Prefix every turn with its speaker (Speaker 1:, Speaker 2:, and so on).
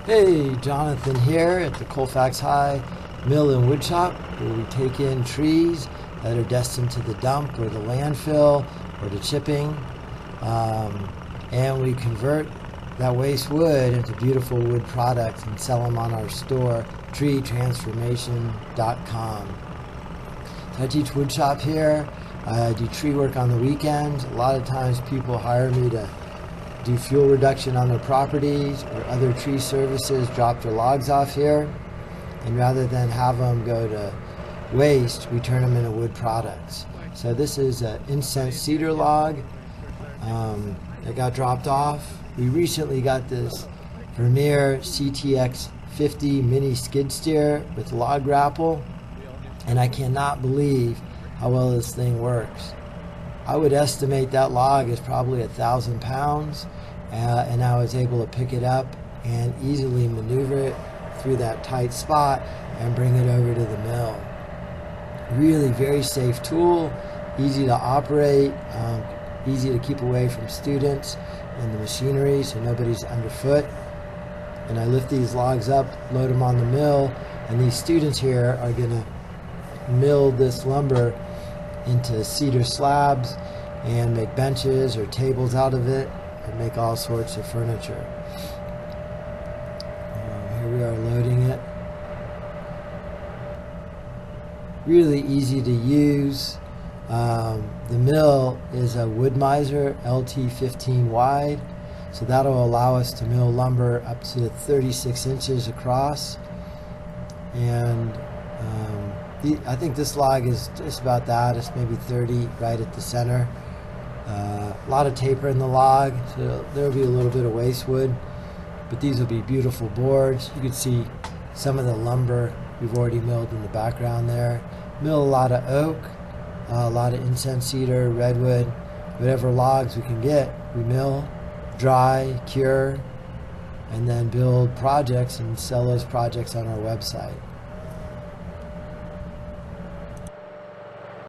Speaker 1: Hey, Jonathan here at the Colfax High Mill and Wood Shop, where we take in trees that are destined to the dump or the landfill or to chipping, and we convert that waste wood into beautiful wood products and sell them on our store, treetransformation.com. So I teach wood shop here. I do tree work on the weekends. A lot of times people hire me to do fuel reduction on their properties or other tree services, drop their logs off here, and rather than have them go to waste, we turn them into wood products. So this is an incense cedar log that got dropped off. We recently got this Vermeer CTX 50 Mini Skid Steer with log grapple, and I cannot believe how well this thing works. I would estimate that log is probably 1,000 pounds, and I was able to pick it up and easily maneuver it through that tight spot and bring it over to the mill. Really very safe tool, easy to operate, easy to keep away from students and the machinery so nobody's underfoot. And I lift these logs up, load them on the mill, and these students here are going to mill this lumber into cedar slabs and make benches or tables out of it and make all sorts of furniture. Here we are loading it. Really easy to use. The mill is a Wood Mizer LT 15 wide, so that'll allow us to mill lumber up to 36 inches across, and I think this log is just about that. It's maybe 30 right at the center. A lot of taper in the log, so there will be a little bit of waste wood, but these will be beautiful boards. You can see some of the lumber we've already milled in the background there. Mill a lot of oak, a lot of incense cedar, redwood, whatever logs we can get, we mill, dry, cure, and then build projects and sell those projects on our website.